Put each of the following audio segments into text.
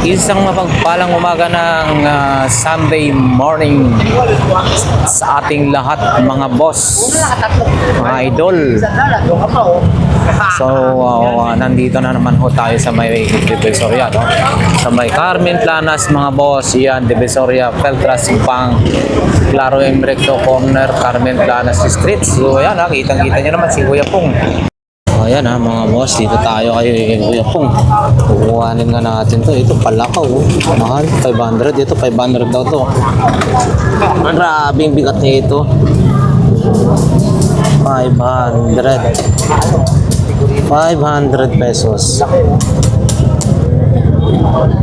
Isang mapagpalang umaga ng Sunday morning sa ating lahat mga boss, mga idol. So nandito na naman ho tayo sa may Divisoria, no? Sa may Carmen Planas mga boss. Yan, Divisoria, Peltras, Pang, Claro Emrecto Corner, Carmen Planas Street. So yan, kitang-kita nyo naman si Kuya Pong. Ayan mga boss, dito tayo kay Kuya Pong. Kukuhanin nga natin to. Ito palakaw, mahal, 500. Ito 500 daw to. Marabing bigat na ito. 500 pesos.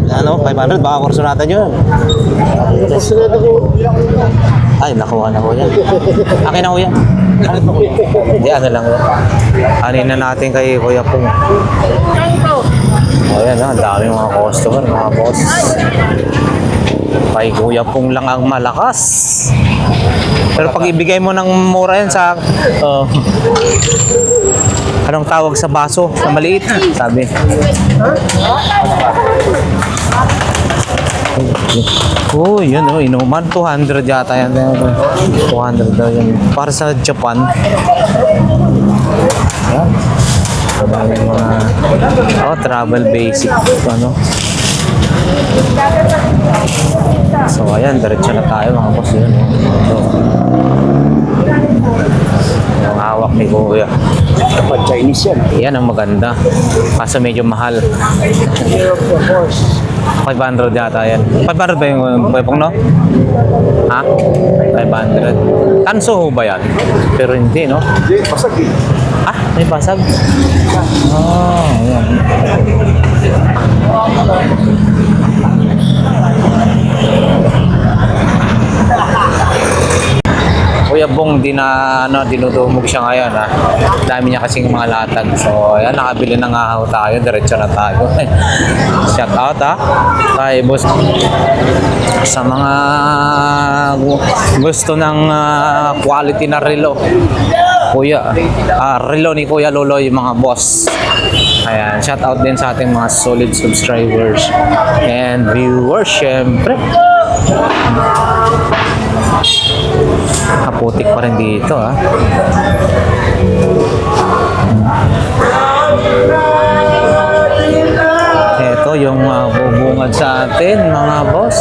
Ano, 500, baka kurso natin yun. Ay, nakuha na ko yan. Akin na ko yan. Hindi, ano lang yan. Anin na natin kay Kuya Pong. Ayan, ang dami mga customer, mga boss. Kay Kuya Pong lang ang malakas. Pero pag ibigay mo ng mura yan sa... anong tawag sa baso? Sa maliit? Sabi. Oh, yun inuman. 200 yata yan. 200 daw yan. Para sa Japan. Ayan. Mga travel basic. Ano? So, ayan. Diretso na tayo mga boss. Yun. Yung hawak ni Kuya. Dapat Chinese yan. Yan ang maganda. Kaso medyo mahal. 500 yata yan. 500 ba yung Pong, no? Ha? 500. Tanso ho ba yan? Pero hindi, no? Hindi, pasag eh. Ah, may basag? Oh, yan. Kuya Bong, dinudumog siya ngayon, ha. Dami niya kasing mga latag. So, ayan, nakabili na nga ho tayo. Diretso na tayo. Shout out, ha. Kay boss. Sa mga gusto ng quality na relo. Kuya, relo ni Kuya Loloy, mga boss. Ayan, shout out din sa ating mga solid subscribers and viewers, syempre. Kaputik pa rin dito, ha. Ito yung bubungad sa atin, mga boss.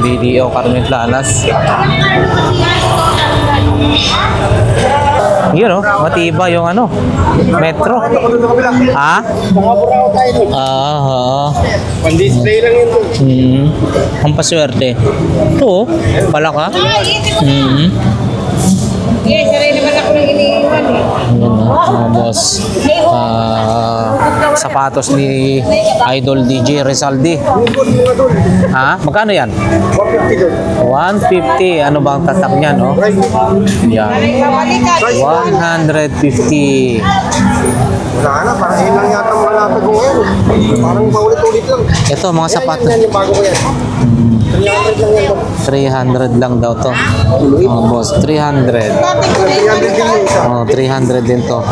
BDO Carmen Planas. Yun, matiba yung metro. Ha? Mga buraw tayo doon. Pan-display lang yun doon. Ang paswerte. Ito, pala ka. Yes, saray naman ako nang iniiwan eh. Ayan mga boss. Sapatos ni Idol DJ Rizaldi. Ha? Magkano yan? 150 doon. 150. Ano ba ang tatak niya, no? Yan. 150. Wala na, parang yun lang yata mga latag ko ngayon. Parang paulit-ulit lang. Ito, mga sapatos. Yan yung bago ko yan. 300 lang yan. 300 lang daw to. Mga boss, 300. 300 din yung isa. Oh, 300 din to.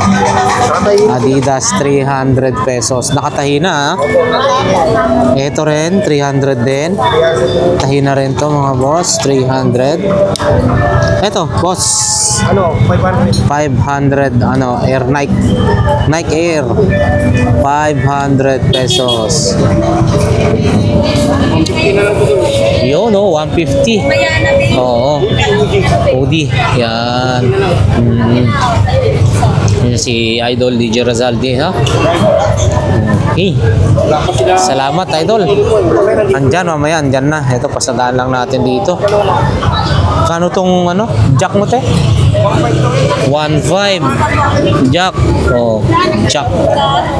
Adidas, 300 pesos. Nakatahi na, ha? Ito rin, 300 din. Tahi na rin to, mga boss. 300. Ito, boss. 500. 500, Air Nike. Nike Air. 500 pesos. Yun, 150. Oo. Hoodie. Yan. Yan si Idol DJ Rizaldi, ha? Okay. Salamat, Idol. Andyan, mamaya, andyan na. Ito, pasadaan lang natin dito. Kano tong, jack mo, te? 1.5 jack. Oh, jack.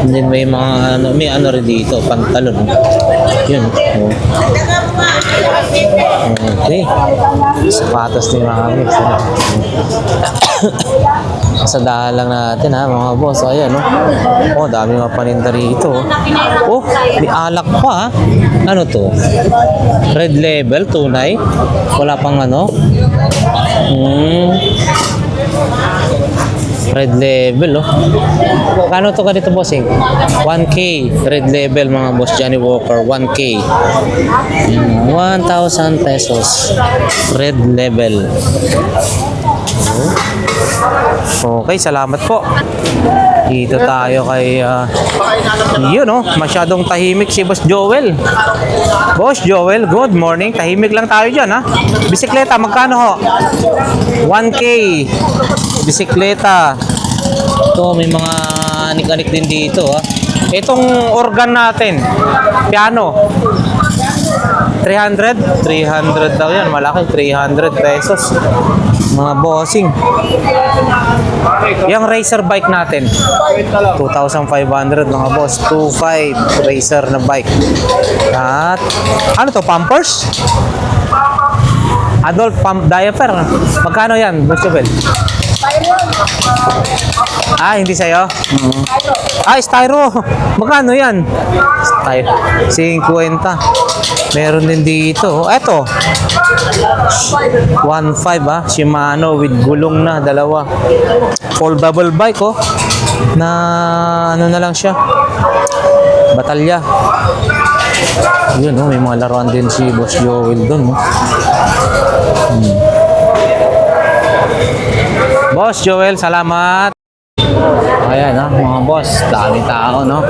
And then may mga may rin dito, pantalon. Yun. Oh. Okay. Sapatos ni Mami. Sa dahan lang natin, ha, mga boss. Ayan, no? Oh, dami mga paninda rito. ito. Oh, may alak pa. Ano to? Red label, tunay. Wala pang ano. Red label, oh. Kano to ganito, bossing? 1K. Red label, mga boss. Johnny Walker, 1K. 1,000 pesos. Red label. Okay, salamat po. Dito tayo kay yun, oh, masyadong tahimik si Boss Joel. Boss Joel, good morning. Tahimik lang tayo dyan, ha. Bisikleta, magkano ho? 1K. Bisikleta. Ito, may mga anik-anik din dito, ha. Itong organ natin, piano, 300? 300 daw yan, malaki, 300 pesos. Mga bossing. Yung racer bike natin, 2,500 mga boss. 2,500 racer na bike. At, ano to, Pampers? Adult pump diaper. Magkano yan, Boss Joel? Ah, hindi sa'yo? Ah, styro. Magkano yan? Styro. 50. Meron din dito. Eto. 1.5 ah. Shimano with gulong na. Dalawa. Foldable bike oh. Na ano na lang siya. Batalya. Yun oh. May mga laruan din si Boss Joel dun oh. Boss Joel, salamat. Ayan ha, mga boss, dami tao, no?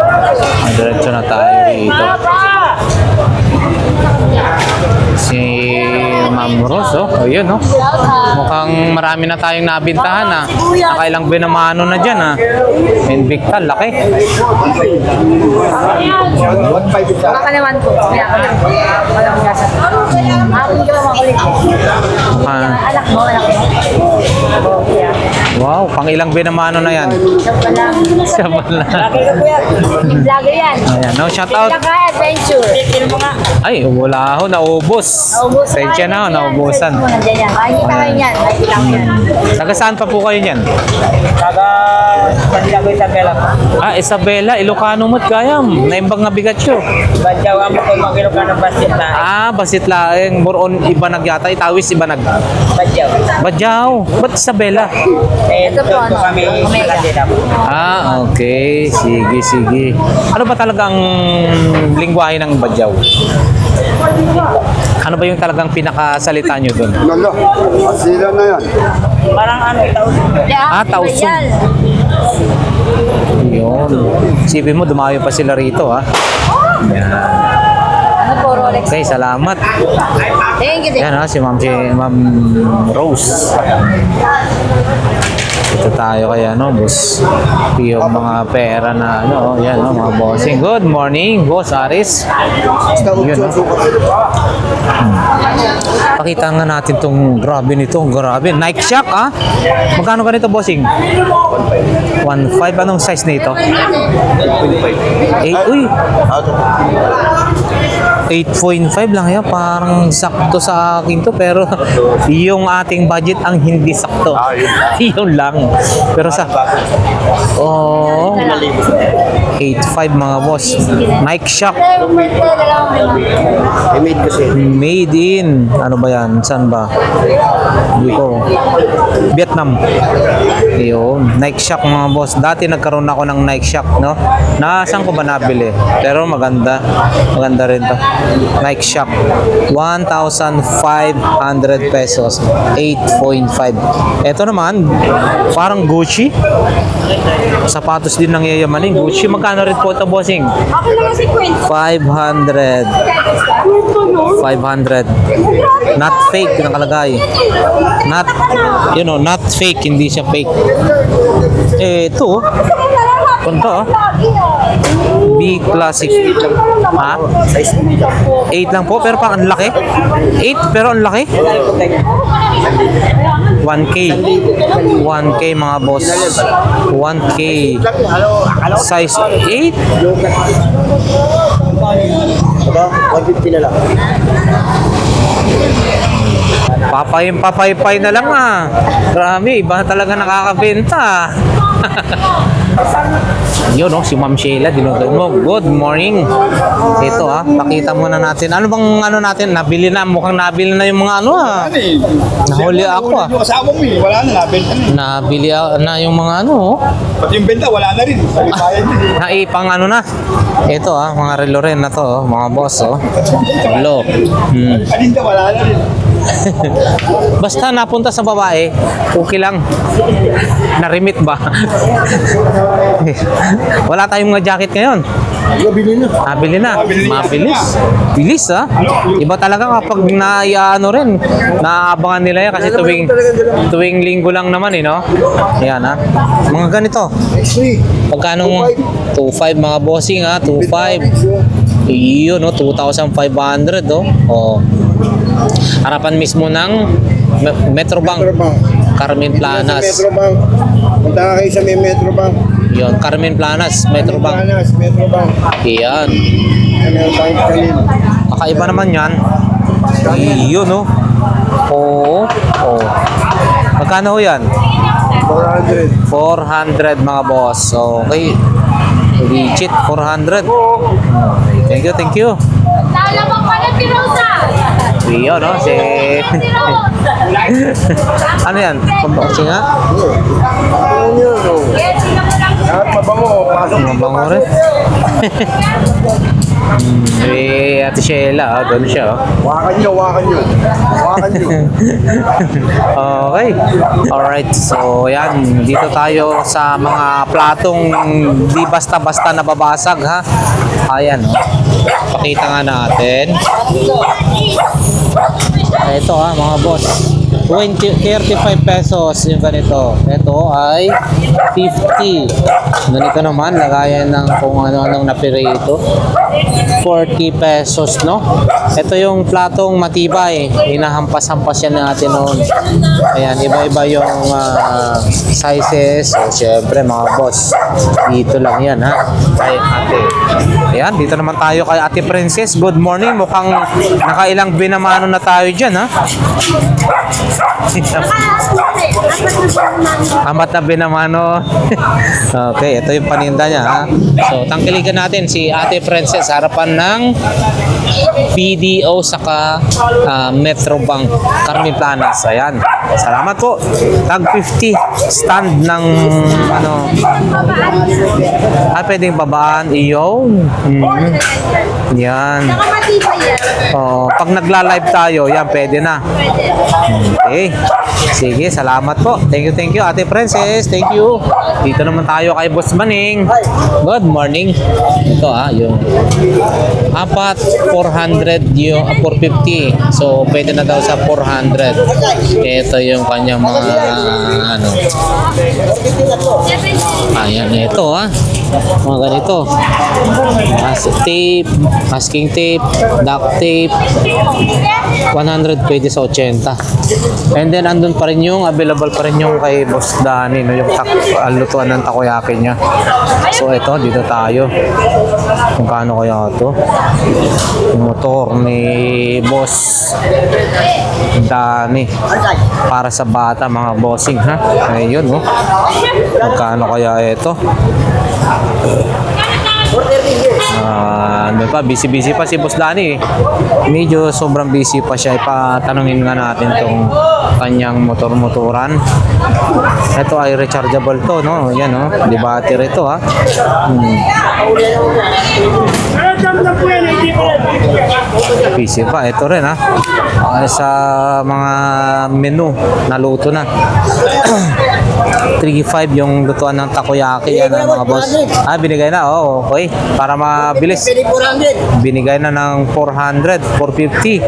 Diretso na tayo dito. Si Ma'am Rose, oh. Ayun, oh. Mukhang marami na tayong nabintahan, ha. Nakailang binamano na dyan, ha. Invicta, laki. Baka naman po. Kaya ka lang. Walang gasa. Hapon ka lang makulit. Anak mo, anak mo. Wow, pang ilang binamano na yan. Siya pa lang. Siya pala. Vlogger yan. Ayan, no, shout out. Pinaka adventure. Film mo nga. Ay, wala ako, naubos. Sensya na ako, naubusan. Nandiyan yan. Makikita kayo yan. Makikita ko yan. Taga saan pa po kayo niyan? Taga Santiago Isabela. Ah, Isabela, Ilocano mo't kayam. Naimbang nga bigat yun. Badyaw ang mga makilog ka ng basket na. Ah, basit laeng. Moron, iba nagyata. Itawis, iba nag... Badyaw. Badyaw. Ba't Isabela? And Ito po, doon po ano, kami Omega. Manila po. Ah, okay. Sige, sige. Ano ba talagang lingwahe ng Badyaw? Ano ba yung talagang pinakasalita nyo doon? Lalo, asila na yan. Parang ano, itaw. Ah, Tausug. Yun. Sipin mo, dumayo pa sila rito, ha? Yan. Ano po, Rolex? Okay, salamat. Thank you, thank you. Yan ha, si Ma'am Rose. Ito tayo kaya, no, boss. Yung mga pera na, ano, yan, no, mga bossing. Good morning, boss Aris. Yun, no. Pakita nga natin tong grabe nito, grabe. Nike Shock, ah. Magkano ka nito, bossing? 1.5. Anong size nito? 8. Uy. 8.5 lang yan. Parang sakto sa akin to. Pero yung ating budget ang hindi sakto. Yun lang. Pero sa... Oh, 8.5 mga boss. Nike Shock. I-made kasi. Made in. Ano ba yan? Saan ba? Hindi ko. Vietnam. Yun. Nike Shock mga boss. Dati nagkaroon ako ng Nike Shock, no? Nasaan ko ba nabili? Pero maganda. Maganda rin to. Nike Shock. 1,500 pesos. 8.5. Ito naman, parang Gucci. Sapatos din ng yayamanin. Gucci. Magkano rin po ito, bossing? 500. 500. Not fake nakalagay. Not, you know, not fake. Hindi siya fake. Eh, ito. Punto, oh. B Classic. Ha? 8 lang po, pero parang ang laki. 8, pero ang laki. 1K. 1K mga boss. 1K. Size 8. Diba? 150 na lang. Papay na lang ah. Grabe, iba talaga nakakabenta. Yun no, si Ma'am Sheila, dinudod mo. Good morning. Ito ah, pakita muna natin. Ano bang ano natin? Nabili na, mukhang nabili na yung mga ano ah. Nahuli ako ah. Yung asawa mo eh, wala na, nabenta na. Nabili na yung mga ano oh. Pati yung benta, wala na rin. Palibayan din. Naipang ano na. Ito ah, mga relo rin na to, oh, mga boss oh. Relo. Aninda, wala na rin. Basta napunta sa babae, okay lang. Narimit ba? Wala tayong mga jacket ngayon. Nabili na. Nabili na. Mabilis. Bilis ha. Iba talaga kapag ano rin, naaabangan nila yan kasi tuwing linggo lang naman eh no. Ayan ha. Mga ganito. Pagkano 2.5 mga bossing ha, 2.5. Iyon no, 2,500 oh. Oh. Harapan mismo ng Metrobank. Carmen Planas. Metrobank. Punta ka kayo sa may Metrobank. Yun, Carmen Planas, Metrobank. Metrobank. Iyan. Meron tayong kanin. Kakaiba naman yan. Iyon no. Oo. Oh. Magkano ho yan? 400. 400 mga boss. Okay. Legit 400. Thank you, thank you. Lalabang pa na pirosa! Iyo, no? Si... ano yan? Pamboxing nga? Ano yun? Oh. Lahat mabango. Pasok dito. Mabango rin. Ate Sheila, doon siya. Wakan nyo, wakan nyo. Wakan nyo. Okay. Alright. So, yan. Dito tayo sa mga platong di basta-basta nababasag, ha? Ayan, oh. Pakita nga natin. Ito, ha, mga boss. 35 pesos yung ganito. Ito ay 50. Ganito naman, lagayan ng kung ano-anong napirito. 40 pesos, no? Ito yung platong matibay. Hinahampas-hampas yan natin noon. Ayan, iba-iba yung sizes. So, syempre, mga boss, dito lang yan, ha? Kay ate. Ayan, dito naman tayo kay Ate Princess. Good morning. Mukhang nakailang binamano na tayo dyan, ha? Amat na binamano. Okay, ito yung paninda niya, ha? So, tangkiligan natin si Ate Princess harapan ng BDO saka Metrobank Carmen Planas. Ayan. Salamat po. Tag 50 stand ng ano. Pwedeng babaan iyon. Yan. Oh, pag nagla-live tayo, yan pwede na. Okay. Sige, salamat po. Thank you Ate Princess. Thank you. Dito naman tayo kay Boss Maning. Good morning. Ito yung 400 yung 450. So pwede na daw sa 400. Ito yung kanyang mga ano. Ayan, ito mga ganito. Tape, masking tape, duct tape. 100 pwede sa 80. And then andun pa rin yung available pa rin yung kay Boss Danny, no, yung lutuan ng takoyaki niya. So ito, dito tayo. Kung kaano kaya ito? Yung motor ni Boss Danny para sa bata, mga bossing, ha? Ayun, no? Magkano kaya ito? Ano pa, busy pa si Boss Danny. Medyo sobrang busy pa siya. Ipatanungin nga natin tong kanyang motor-motoran. Ito ay rechargeable to, no? Yan, no? Di battery ito, ha? Busy pa. Ito rin, ha? Sa mga menu, naluto na. 3.5 yung lutuan ng takoyaki yan, mga boss. Binigay na. Oh, okay. Para mabilis. Binigay na ng 400, 450.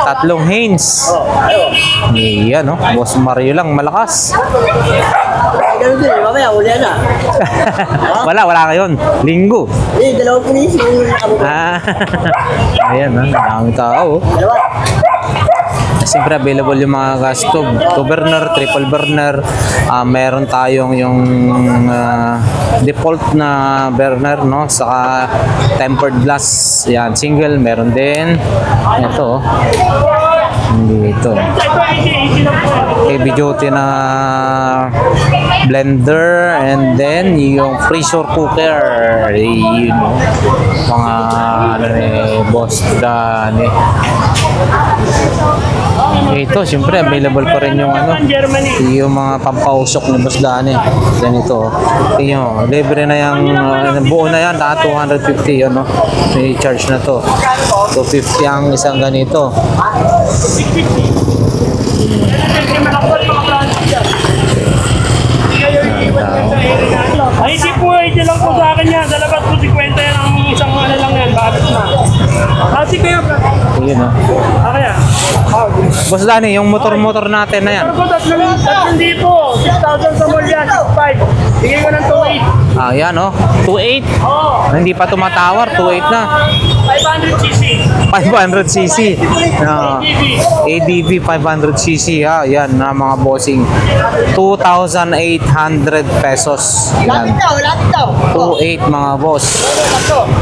Tatlong Haynes. Yan, no? Boss Mario lang, malakas. Ganun din, mamaya, uli na. Wala ngayon. Linggo. Dalawang pulis, yung Ayan, dami tao. dalawa. Siyempre available yung mga gas stove, 2 burner, triple burner. Meron tayong yung default na burner, no, saka tempered glass. Yan, single, meron din. Ito, Dito. Heavy duty na blender and then yung pressure cooker. Yun, mga ano boss Dani. Ito, siyempre available pa rin yung ano, yung mga pampausok ni boss Dani. Ganito. Tingnan, libre na yung buo na yan, 250 yun, no? May charge na to. 250 ang isang ganito. Ay, hindi po, ito lang po sa akin yan. Sa labas po, 50 yan ang isang ano lang yan. Bakit na? Kasi kaya, Yun, no? kaya. Boss Dani, yung motor-motor natin na yan. Pero po, tatlong di po. 6,000 sa mall yan, 6,500. Bigay ko ng 2,800. Ah, yan, no? 2.8. Oo. Hindi pa tumatawar, 2.8 na. 500cc. 500cc. ADV 500cc, ha. Yan na mga bossing. 2,800 pesos. Yan. Lapit daw. 2.8 mga boss.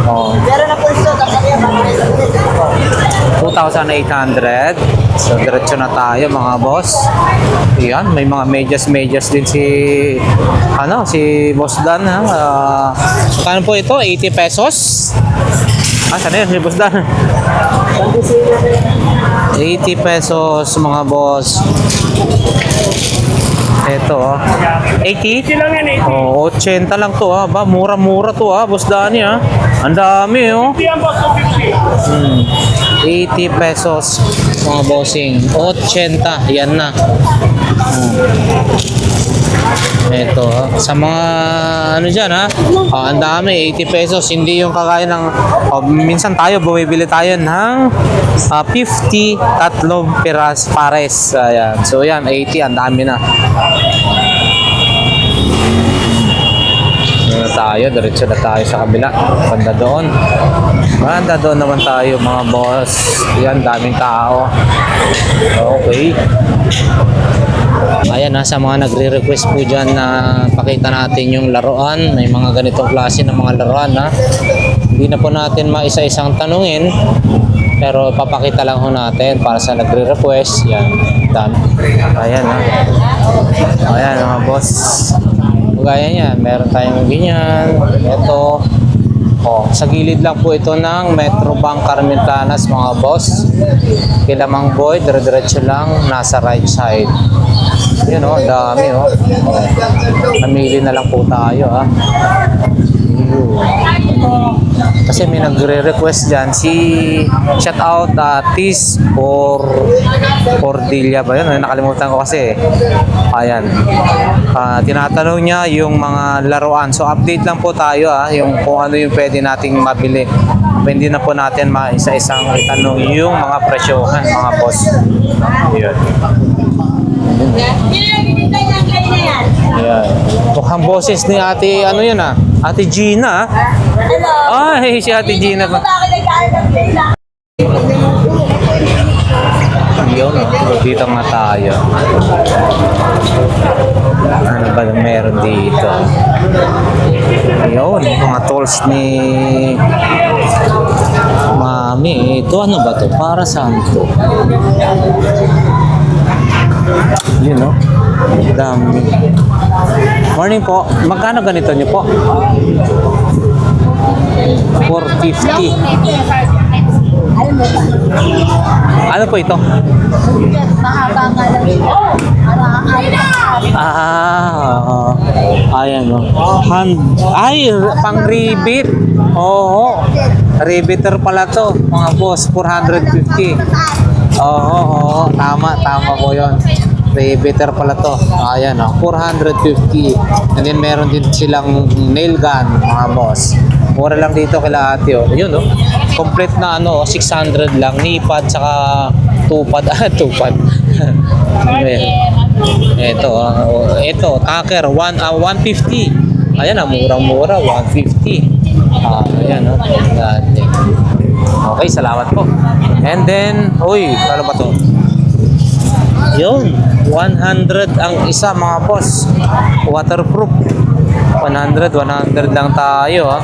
Oh. Meron na po ito. Tapos yan, 2,800. So, diretso na tayo mga boss. Yan, may mga medyas din si Boss Dan, ha. Magkano po ito? 80 pesos? Saan yun si Boss Dan? 80 pesos mga boss. Ito, 80? Hindi lang yan, 80. Oh, 80 lang to, ha. Ba, mura-mura to, ha, Boss Dani, ha. Ang dami, oh. Hindi yan po, 250. 80 pesos mga bossing. 80, yan na. Ito, sa mga ano dyan, ha. Ang dami, 80 pesos. Hindi yung kagaya ng minsan tayo bumibili tayo ng 50 tatlong pares. Ayan. So yan, 80, ang dami na. Tayo, diretso na tayo sa kabila. Banda doon naman tayo mga boss. Yan, daming tao. Okay. Ayan, sa mga nagre-request po dyan na pakita natin yung laruan. May mga ganitong klase ng mga laruan, ha. Hindi na po natin maisa-isang tanungin, pero papakita lang ho natin para sa nagre-request. Yan, dami. Ayan, ha. Ayan mga boss. Gaya niyan, meron tayong ganyan. Ito. Sa gilid lang po ito ng Metro Bank Carmen Planas mga boss. Kilamang Boy, dire-diretso lang, nasa right side. Yun, dami, namili na lang po tayo, ha. Kasi may nagre-request dyan shout out Tis Cordilla ba yun? Nakalimutan ko kasi. Ayan. Tinatanong niya yung mga laruan. So update lang po tayo, yung kung ano yung pwede nating mabili. Hindi na po natin isa-isang itanong yung mga presyohan mga boss. Yun. Ayan. Mukhang boses ni ate, Ate Gina. Hello. Ay, si Ate Gina pa. Bakit nagkaan ng playla? Yun, dito nga tayo. Ano ba meron dito? Yun, mga tools ni Mami. Ito, ano ba to? Para saan to? Yun, no? Dami. Morning po. Magkano ganito nyo po? 450. Ano po ito? Mahaba nga lang ito. Ayan, no? Pang ribbit. Oo. Ribbiter pala to, mga boss. 450. Oo. Tama po yun. Ribbiter pala to. Ayan, 450. And then meron din silang nail gun, mga boss. Mura lang dito kila ate, Yun, complete na 600 lang. Nipad, saka tupad. Tupad. Ito, tacker, 150. Ayan, murang-mura, 150. Ayan, Okay, salamat po. And then, ano ba to? Yun, 100 ang isa mga boss. Waterproof. 100 lang tayo, ha.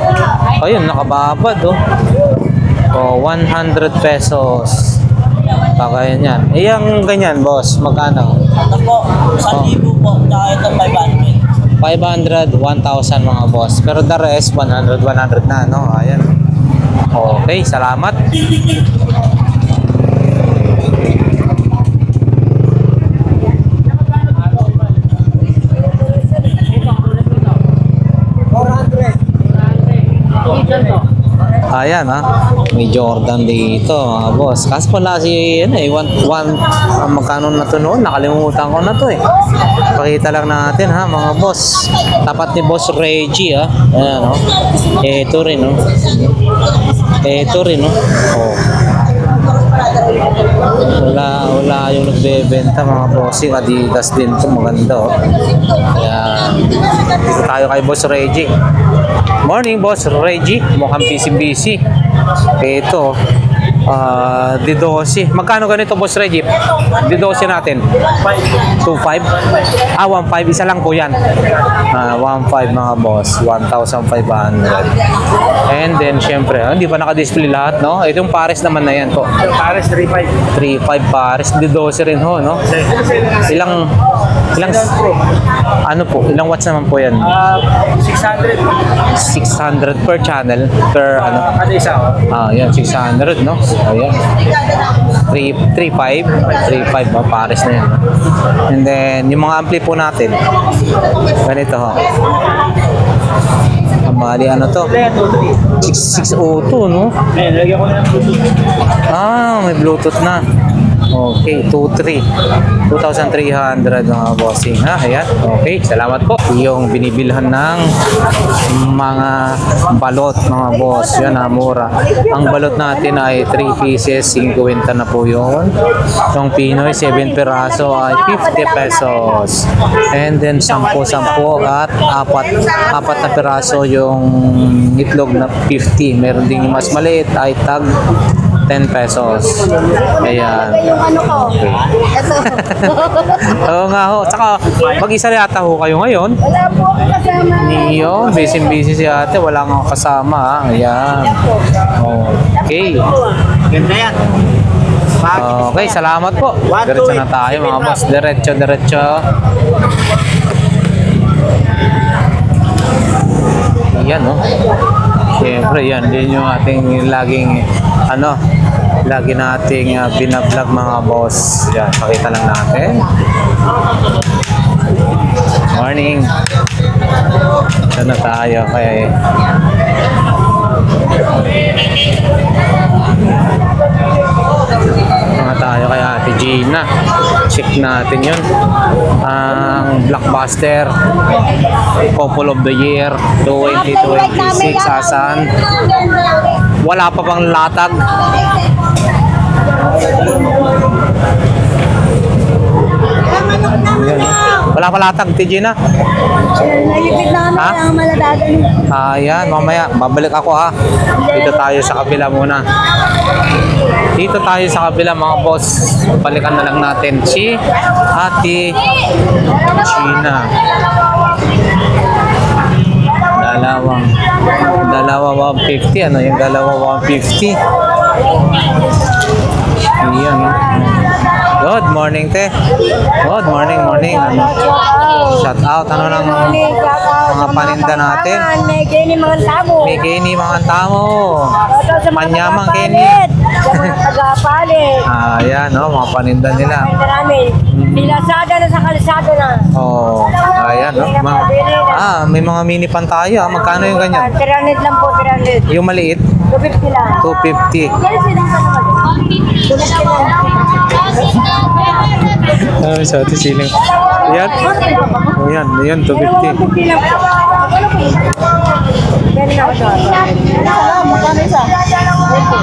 Ayun, nakababad, 100 pesos. Kakayan yan. Eh, yung ganyan, boss, magkano? Ito po, 1,000 po, tsaka ito 500. 500, 1,000 mga boss. Pero the rest, 100 na, no? Ayan. Okay, salamat. Ayan ha, may Jordan dito mga boss. Kaso pala si magkano na to noon? Nakalimutan ko na to eh. Pakita lang natin ha mga boss. Tapat ni Boss Reggie ha. Ayan o. Ito rin o. Ito rin o. Oh. Wala yung nagbebenta mga bossing. Adidas din to, maganda o. Kaya dito tayo kay Boss Reggie. Morning Boss Reggie, mukhang busy. Ito, D12. Magkano ganito Boss Reggie? D12 natin. 2.5? 1.5. Isa lang po yan. 1.5 mga boss. 1,500. And then, syempre, hindi pa naka-display lahat, no? Ito yung Pares naman na yan po. Pares 3.5. 3.5 Pares. D12 rin ho, no? Ilang, ano po? Ilang watts naman po yan? 600. 600 per channel. Per, ano? Kada isa. Yan, 600, no? Ayan. 3.5 Pares na yan. And then, yung mga ampli po natin, ganito ho. Mali ano to? 602, no? Ayan, lagyan ko na ng Bluetooth. May Bluetooth na. Okay, 2,300 mga bossing ha. Ayan. Okay, salamat po. Yung binibilhan ng mga balot mga boss. Yan ha, mura. Ang balot natin ay 3 pieces, 50 na po yun. Yung Pinoy, 7 peraso ay 50 pesos. And then 10 at apat na peraso yung itlog na 50. Meron din yung mas maliit ay tag 10 pesos. Ayan. Yung ano ko. Ito. Oo nga ho. Tsaka mag-isa yata ho kayo ngayon. Wala po ako kasama. Niyo, busy si ate. Wala nga kasama ha. Ayan. Okay. Ganda yan. Okay, salamat po. Diretso na tayo mga boss. Diretso. Ayan oh. Siyempre yan din yung ating laging lagi nating binablog mga boss. Yan, pakita lang natin. Morning. Ito na tayo kay kay Ate Gina. Check natin yun. Ang Blockbuster Couple of the Year 2026 asan. Wala pa bang latag? Ayan. Wala pa latag, Gina? Nalipid na Ha? ang maladagan. Ayan, mamaya, babalik ako ha. Dito tayo sa kabila muna. Dito tayo sa kabila mga boss. Balikan na lang natin si Ate Gina. Dalawa 150. Ano yung dalawa 150? Ayan. Good morning, te. Good morning. Ano? Shout out. Ano ng mga paninda natin? May Kenny mga tamo. May Kenny mga tamo. Manyamang Kenny. Tagapalit. Ayan, no, mga paninda nila. Pilasada na sa kalsada na. Ayan, no. May mga mini pantaya. Magkano yung ganyan? 300 lang po, 300. Yung maliit? 250 lang. 250. Sa ito siling. Ayan, 250.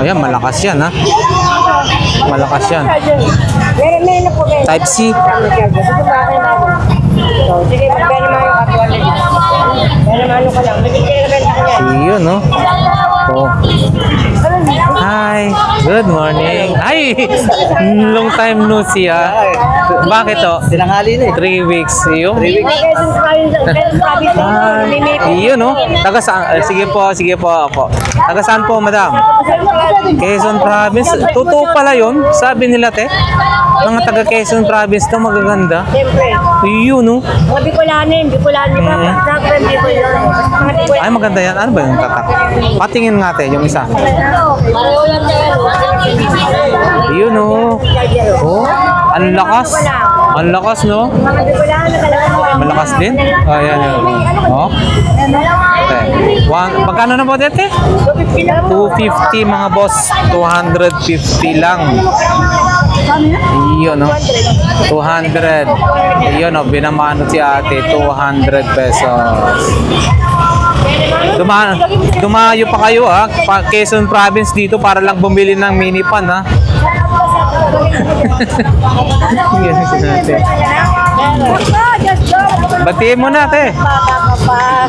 Ayan, malakas yan ha. Malakas yan. Type C. Sige, magbenta mo yung kapwa nila. Ano ka lang. Nagkikilabenta ko yan. Yun, no? Hi. Good morning. Ay, long time no see ha. Bakit to? Sinanghali na 3 weeks. Yung? Yun, no? Taga saan? Sige po, ako. Taga saan po, madam? Quezon Province. Totoo pala yun. Sabi nila, te. Mga taga Quezon Province to magaganda. Siyempre. Yun, no? Mga Bicolanin di ba? Pagkakang Bicol yun. Mga Bicol. Ay, maganda yan. Ano ba yung tatak? Patingin nga, te, yung isa. Pareho lang tayo. Yun, no? Oh, ang lakas. Ang lakas, no? Mga Bicolanin talaga. Malakas din. Ayan, yun. Oh. Okay. Magkano na po dito? 250 mga boss. 250 lang. Iyon, no? 200. Iyon, no? Binamano si ate. 200 pesos. Dumayo pa kayo, ha? Quezon Province dito para lang bumili ng mini pan, ha? Yan si ate. Batiin mo na, ate. Bata ka pa.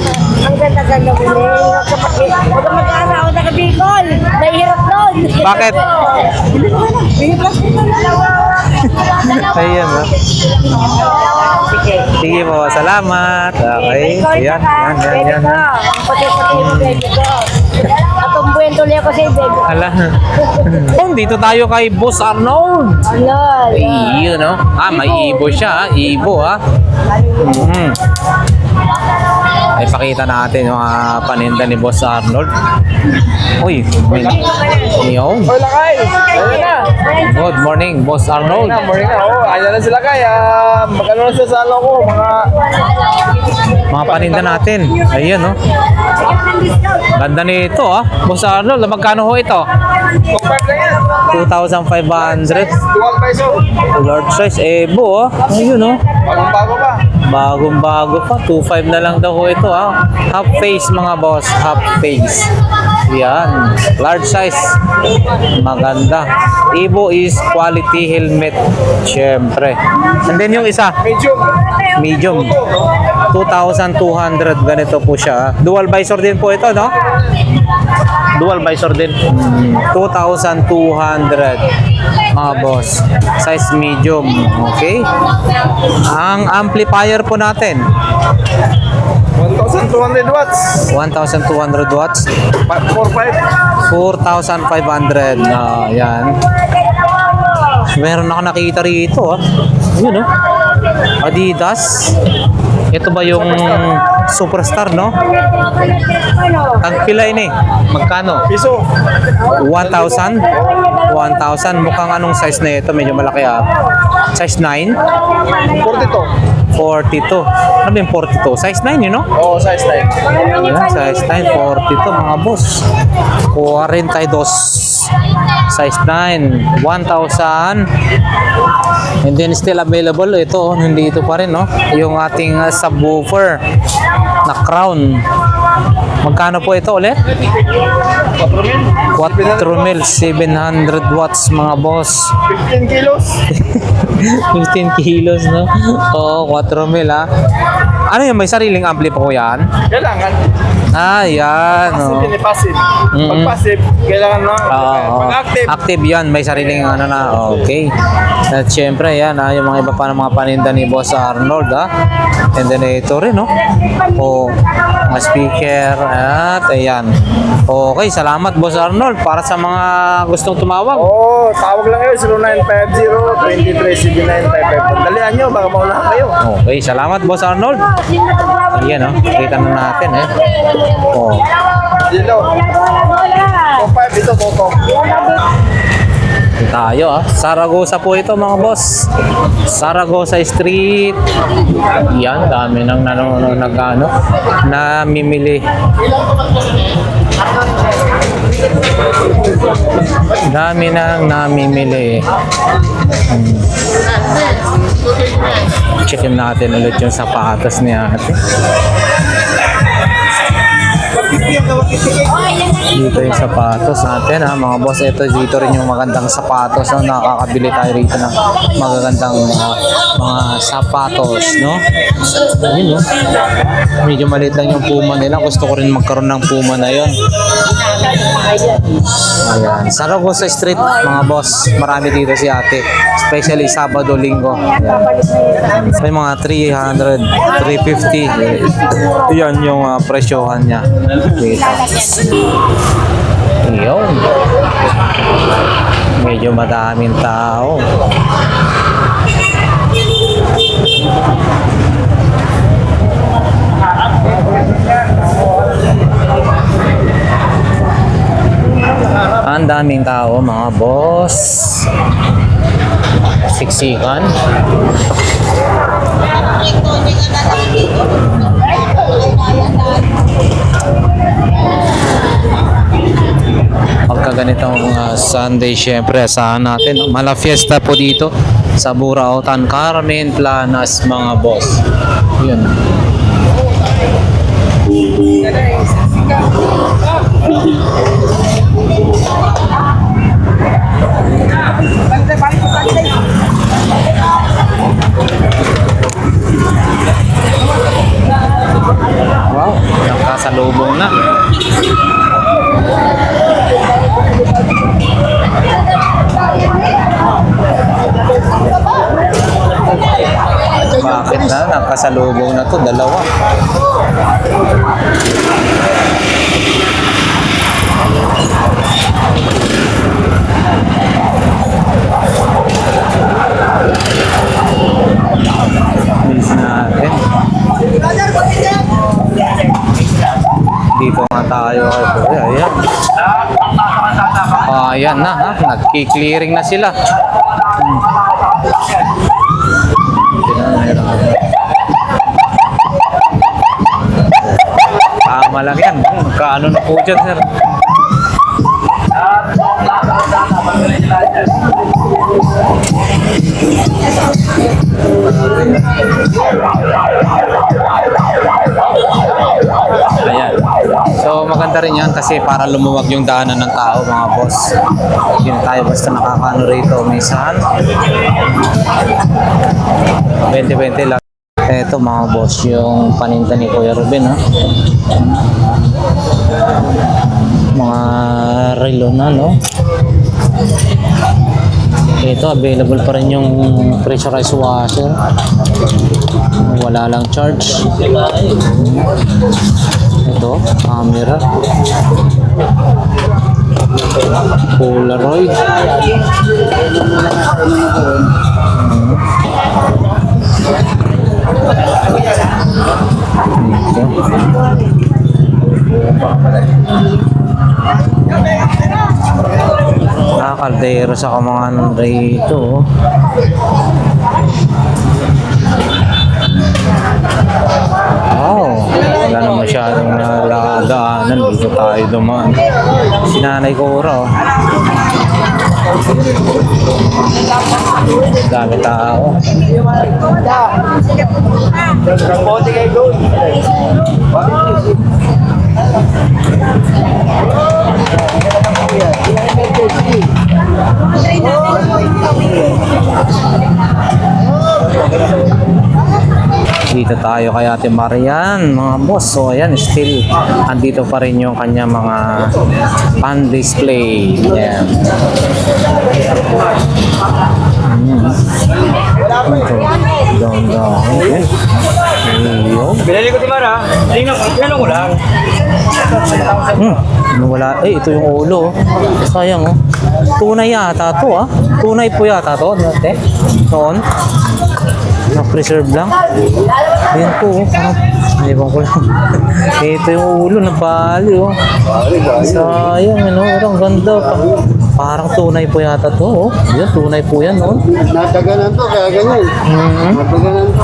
Ang ganda-ganda mo rin. Huwag ka mag-aana ako taga Bicol. Nahihirap doon. Bakit? Ayan, ha? Sige po, salamat. Okay. Yan. Pati-pati mo, baby ko. Katumbuhin tuloy ako sa baby. Ala. Oh, dito tayo kay Boss Arnold. Ano? Iyo, no? Ah, may ibo siya, ha? Ibo, ha? Ay, pakita natin yung paninda ni Boss Arnold. Uy, yun. Hoy, lakay! Ayun na! Good morning, Boss Arnold. Morning na, ayan na sila kaya. Magkano na sa salo ko, Mga paninda natin. Ayan, no? Ganda nito, ha? Boss Arnold, magkano ho ito? 2,500. 12 peso. Large size, Evo, ha? Ayun, no? Bagong-bago pa. Bagong-bago pa. 2.5 na lang daw ho ito, ha? Half face, mga boss. Half face. Yan. Large size. Maganda. Evo is quality helmet. Siyempre. And then yung isa, Medium. medium. 2,200. Ganito po siya. Dual visor din po ito, no? Dual visor din. 2,200. Mga boss. Size medium. Okay? Ang amplifier po natin, 1,200 watts. 1,200 watts. 4,500. 4,500. Yan. Meron ako nakita rito, ah. Yun, no? Adidas. Ito ba yung Superstar, no? Tagpila ini. Magkano? Piso. 1,000? 1,000. Mukhang anong size na ito? Medyo malaki, ah. Size 9? 42. 42. Ano ba yung 42? Size 9, you know? Oo, size 9. Ayan, size 9, 42 mga boss. 42. Size 9, 1,000. And then still available ito, hindi ito pa rin, no? Yung ating subwoofer na Crown. Magkano po ito ulit? 4,000, 700 watts mga boss. 15 kilos. 15 kilos, no? Oo, 4,000, ha? Ano yung may sariling ampli po yan? Kailangan. Ah, yan. Passive Oh. and passive. Mm-mm. Pag passive, kailangan na. Oo. Pag active, Active yan, may sariling ano na. Okay. At syempre, yan, yung mga iba pa ng mga paninda ni Boss Arnold, ha? And then ito rin, no? O, mga speaker, at ayan. Okay, salamat Boss Arnold para sa mga gustong tumawag. Oo, tawag lang kayo, 0950-237955. Dalihan nyo, baka maunahan kayo. Okay, salamat Boss Arnold. Ayan, no? Kita na natin, eh. Oh. Dito. 2,500 ito, toto. Tayo, ah. Saragosa po ito, mga boss. Saragosa Street. Yan, dami nang namimili. Dami nang namimili. Checkin natin ulit yung sapatos niya ate. Dito yung sapatos natin, ha, mga boss. Ito dito rin yung magandang sapatos, no? Nakakabili tayo rito ng magagandang mga sapatos, no? Ayun, no? Medyo maliit lang yung Puma nila. Gusto ko rin magkaroon ng Puma na yon. Ayan, Saragosa Street, mga boss. Marami dito si ate, especially Sabado, Linggo. Ayan. May mga 300, 350. Yan yung presyohan niya dito. Yun. madaming tao. Ang daming tao mga boss. Siksikan. Pagka ganitong Sunday, syempre asahan natin mala fiesta po dito sa Burautan Carmen Planas mga boss. Yun. Wow, nakasalubong na. Bakit na? Nakasalubong na to, dalawa. Bilis natin. Dito nga tayo. Ayan. Ayan na ha. Nagki-clearing na sila. Tama lang yan. Kaano na po dyan, sir? Ayan. So maganda rin yan kasi para lumuwag yung daanan ng tao mga boss. Hindi na tayo basta nakakaano rito minsan. 20-20 lang. Eto mga boss yung paninda ni Kuya Ruben ha. Mga relo na no. Ito available pa rin yung pressurized washer. Wala lang charge. Ito, camera. Polaroid. Kaldero sa kamangan rito. Wow, wala na masyadong naladaanan. Dito tayo dumaan. Si Nanay Cora. Dami tao. Dito tayo kay Ate Marian, mga boss. So ayan, still andito pa rin yung kanya mga pan display. Ayan. Down. Okay. Binali ko si Mara. Tingnan ko lang. Wala. Ito yung ulo. Sayang oh. Tunay yata to ah. Tunay po yata to. Note. Noon. Na-preserve lang. Ayan po. Ewan ko lang. Ito yung ulo na bali oh. Sayang ano. Ang ganda pa. Parang tunay po yata to oh. Yan, tunay po yan oh. Nataganan to, kaya ganyan. Nataganan to.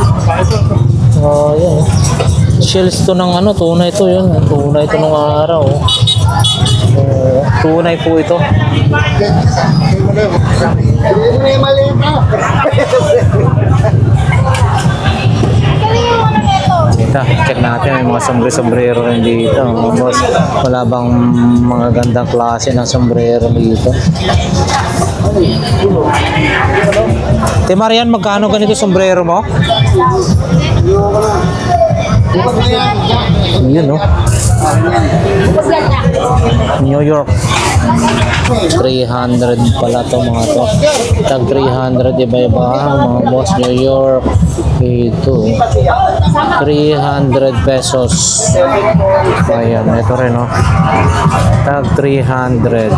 Sayang oh. Shells to ng ano. Tunay to yun. Tunay to ng araw oh. Tunay po ito. Hindi mo yung maliit na. Ito, check natin. May mga sombrero rin dito. Boss, wala bang mga gandang klase ng sombrero dito? Te Marian, magkano ganito sombrero mo? Yun no? New York. 300 pala to mga to. Tag 300 iba-iba mga boss. New York. Ito. 300 pesos. Ayan, ito rin, no? Tag 300.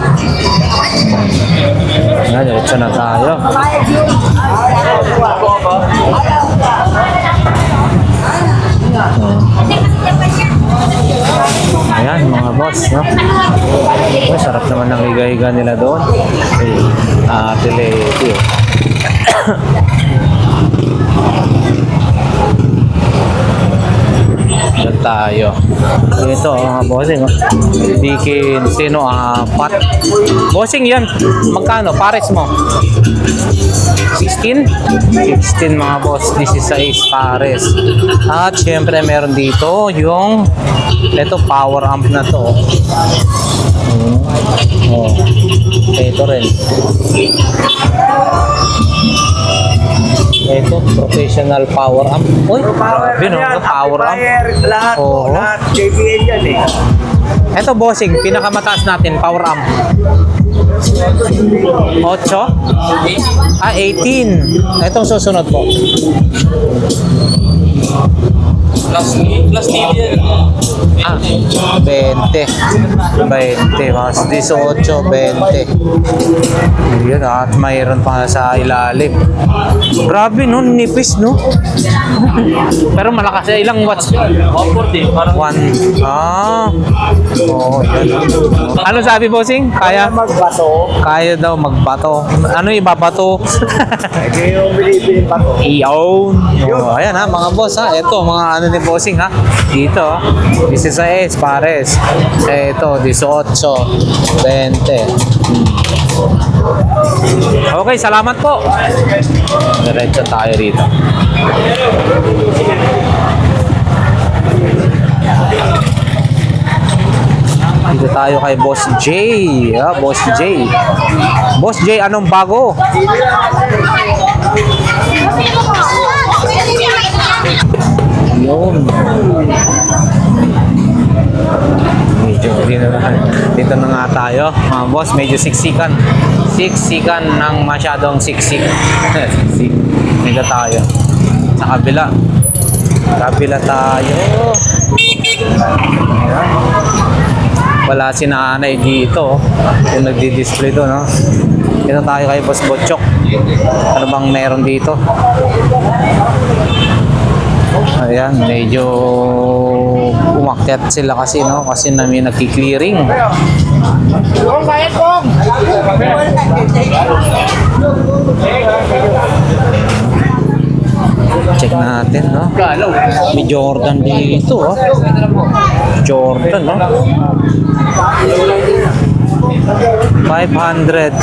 Ayan, diretso na tayo. Ayan, mga boss, no? Ay, sarap naman ng higa-higa nila doon. Ate Lady. Diyan tayo. Ito, mga bossing. Dikin, sino, apat. Bossing yan. Magkano? Pares mo? 16? 16 mga boss. This is size pares. At syempre meron dito yung ito power amp na to. Oh. Ito rin. Ito, professional power amp. Uy, grabe no, power amp. Lahat, Oo. lahat. JBL yan eh. Ito bossing, pinakamataas natin, power amp. 8? 18. Itong susunod po. Plus TV yan. 20. 20. Mas 18, 20. Yun, at mayroon pa sa ilalim. Grabe no, nipis no. Pero malakas. Ilang watts? 140. Parang 1. Oo, yan. Ano sabi bossing? Kaya? Magbato. Kaya daw magbato. Ano ibabato? Kaya yung bilibili pa to. Iyon. Oh, ayan ha, mga boss ha. Ito, mga ano ni bossing ha. Dito, 16 pares. Ito, 18, 20. Okay, salamat po. Diretso tayo rito. Dito tayo kay Boss J. Boss J. Boss J, anong bago? Yun. Medyo dito na nga tayo. Mga boss, medyo siksikan. Siksikan ng masyadong siksik. Siksik. Dito tayo. Sa kabila. Kabila tayo. Ayan. Wala si nanay dito. Yung nagdi-display doon, no? Dito tayo kay Boss Botchok. Ano bang meron dito? Ayan, medyo umakyat sila kasi, no? Kasi may nagki-clearing. Check natin, no? May Jordan dito, oh. Jordan, no? 500.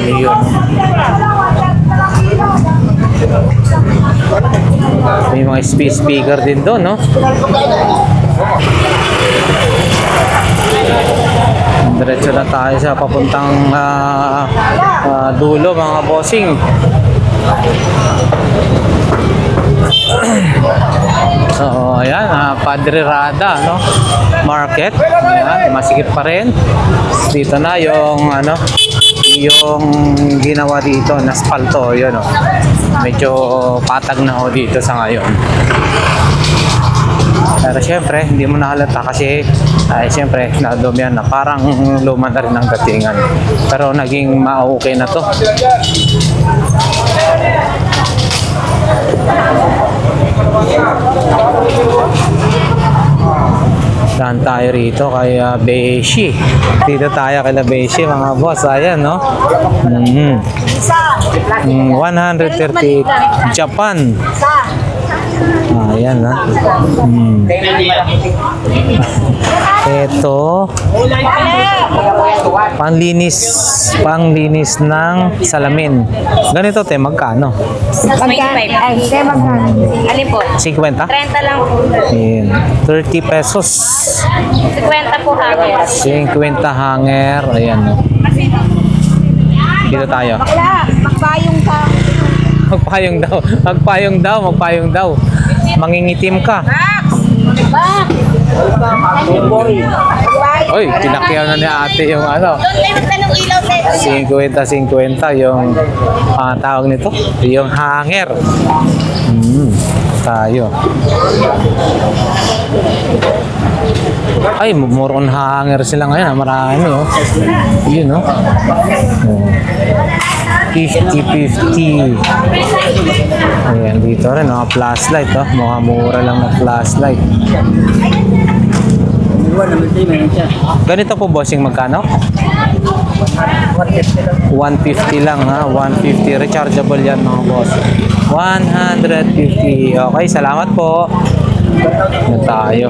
Ayun. May mga speaker din doon, no? Diretso na tayo sa papuntang dulo, mga bossing. So, ayan, Padre Rada, no? Market. Ayan, masikip pa rin. Dito na yung, yung ginawa dito na asfalto, yun, no? Medyo patag na ho dito sa ngayon. Pero syempre, hindi mo nahalata kasi syempre, nadumihan na. Parang luma na rin ang datingan. Pero naging ma-okay na to. Saan tayo rito kay Beshi. Dito tayo kay Beshi, mga boss. Ayan, no? 138 Japan. Ayan, ha? Ito, panglinis ng salamin. Ganito, te, magkano? 25. Ay, hindi magkano. Alin po? 50? 30 lang po. Ayan. 30 pesos. 50 po hanger. 50 hanger. Ayan. Dito tayo. Bakla, magpayong ka. Magpayong daw. Mangingitim ka. Bak! Magpayong. Uy, pinakyaw na ni ate yung ano. Doon tayo magtanong ilaw tayo. 50-50 yung tawag nito, yung hanger. Tayo. Ay, more on hanger sila ngayon. Marami, oh. Yun, oh. 50-50. Ayan, dito rin, oh. Flashlight, oh. Mura lang na flashlight. Ganito po, bossing, magkano? 150 lang, ha? 150. Rechargeable yan, mga boss. 150. Okay, salamat po. Yan tayo.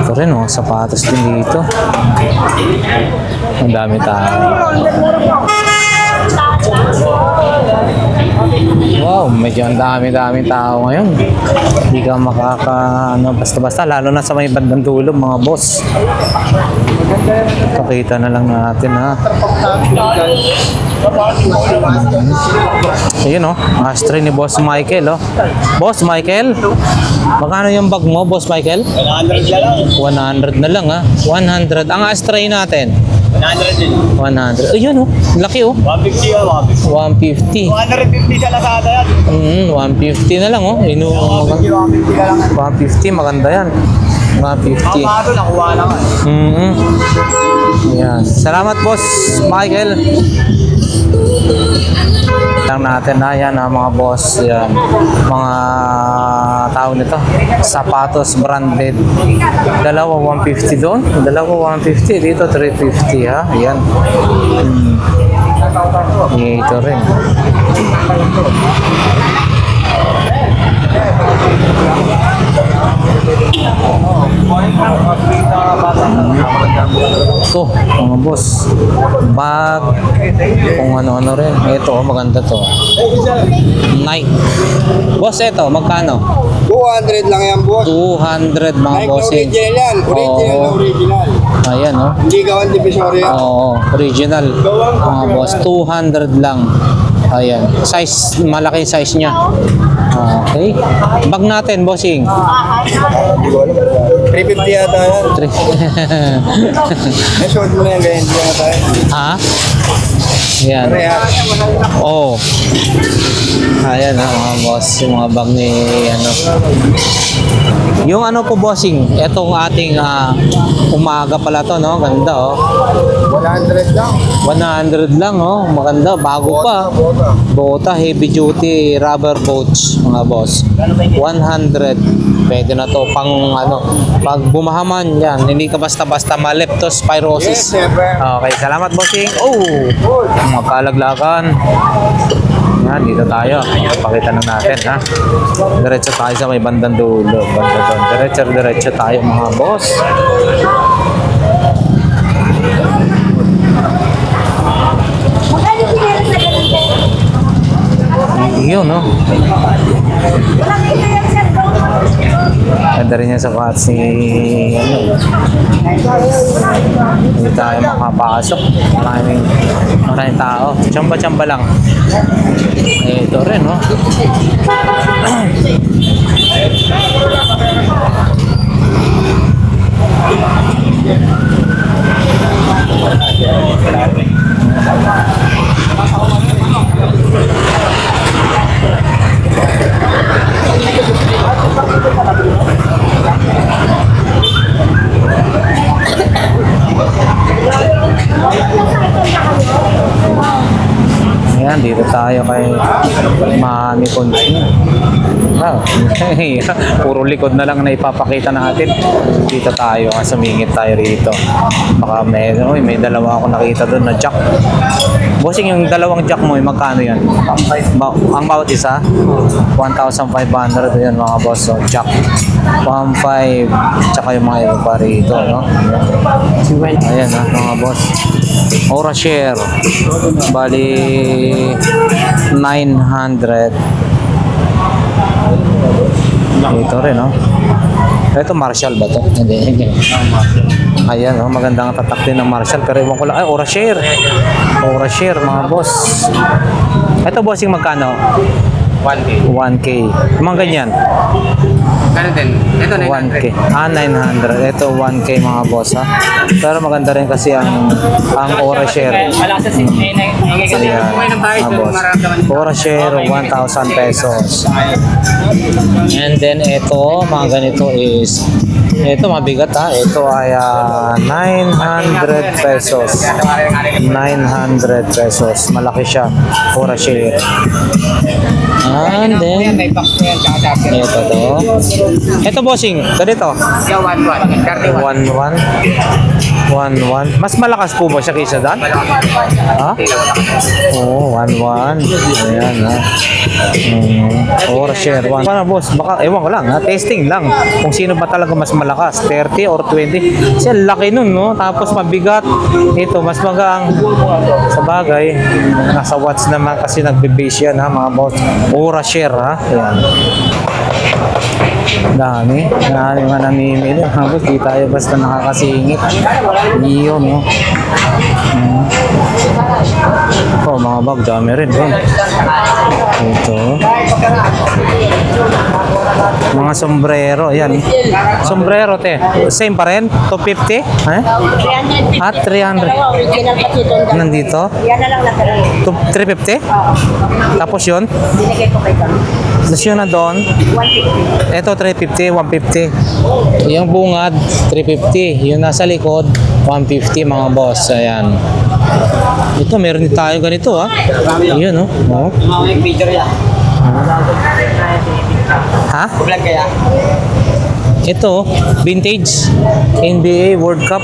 Ito rin, oh, sapatos din dito. Ang dami tayo. Wow, medyo ang dami-dami tao ngayon. Hindi ka basta-basta, lalo na sa may bandang dulo, mga boss. Pakita na lang natin, ha. Ayun, oh, ashtray ni Boss Michael, oh. Boss Michael, magkano yung bag mo, Boss Michael? 100 na lang, ha. 100. Ang ashtray natin? 100 din. 100. Ayun, oh. Laki, oh. 150 yan, 150. 150. 250 sa Lazada yan. 150 na lang, oh. 150 na lang. 150, maganda yan. 150. Ang nakuha lang. Yan. Salamat, Boss Michael. Lang natin na yan, mga boss. Yan. Mga tao nito. Sapatos branded. Dalawa 150 doon. Dalawa 150. Dito 350, ha. Yan. Ito rin. Ito, mga boss, bag, kung ano-ano rin. Ito, maganda to. Nike. Boss, ito, magkano? 200 lang yan, boss. 200, mga bossing. Original yan. Original na original. Ayan, oh. Hindi gawan divisory yan. Oo, original. Mga boss, 200 lang. Ayan. Size, malaki size niya. Okay. Bag natin, bossing. Hindi ko alam. 350 yata yan. May short mo na yan, ganyan. Hindi yata yan. Ha? Ayan. Rehat. Oh. Ayan, ha, mga boss. Yung mga bag ni, ano. Yung ano po, bossing, itong ating umaga pala to, no? Ganda, oh. 100 lang. 100 lang, oh. Maganda, bago pa. Bota. Bota, heavy duty rubber boots, mga boss. 100. Pwede na to pang ano, pag bumahaman yan, hindi ka basta-basta Yes, ma-leptospirosis. siyempre. Okay, salamat, bossing. Oh, magkalaglagan. Yan, dito tayo. Pakita na natin, ha. Diretso tayo sa may bandang dulo. Banda doon. Diretso tayo, mga boss. Magkano pinaras na ganito? Yun, no. Walang pinaras na Ganda rin yan sa si ano. Hindi tayo makapasok. Maraming tao. Tsamba-tsamba lang. Ito rin, no. Ayan, dito tayo kay Mami Conching. Wow. Puro likod na lang na ipapakita natin. Dito tayo, sumingit tayo rito. Baka may dalawa ako nakita doon na jack. Bossing, yung dalawang jack mo, magkano yan? Ang bawat isa? 1,500 yan, mga boss. So, jack. 1,500. Tsaka yung mga iba pa rito, no? Ayan, ha, mga boss. Aura share. Bali, 900. Ito rin, no? Ito, Marshall ba to? Hindi. Ayan, oh, magandang tatak din ng Marshall. Pero iwan ko lang, ay, Aura share. Aura share, mga boss. Ito bossing magkano? 1K. 1K. Mga ganyan. Ganun din. Ito 1K. 900. Ito 1K mga boss ha. Pero maganda rin kasi ang Ora share. Ayan, mga boss. Ora share 1,000 pesos. And then ito, mga ganito is ito mabigat ha. Ito ay 900 pesos. 900 pesos. Malaki siya. Ora share. And then ito to. Ito bossing. Ganito. 1-1. 1-1. Mas malakas po ba siya kaysa Dan? Ha? Oo, 1-1. Ayan ha. Or share 1. Paano boss? Baka, ewan ko lang ha. Testing lang. Kung sino ba talaga mas malakas. 30 or 20. Kasi ang laki nun no. Tapos mabigat. Ito, mas magaang. Sa bagay. Nasa watts naman kasi nagbe-base yan ha mga boss. Ora share ha. Ayan. Dami nga namimili. Habos di tayo basta nakakasingit. Iyon no. Oh, mga bag dami rin doon. Ito. Mga sombrero, yan. Sombrero te. Same pa rin? 250? Eh? 300. At 300. Original pa dito. Nandito? Yan na lang natira. 350? Tapos yun? Binigay ko kay Kami. Tapos yun na doon? 150. Ito 350, 150. Yung bungad 350. Yung nasa likod 150 mga boss. Ayan. Ito meron din tayo ganito ha. Yun oh. Oh. Mga picture yan. Ha? Vlog kaya? Ito vintage NBA World Cup.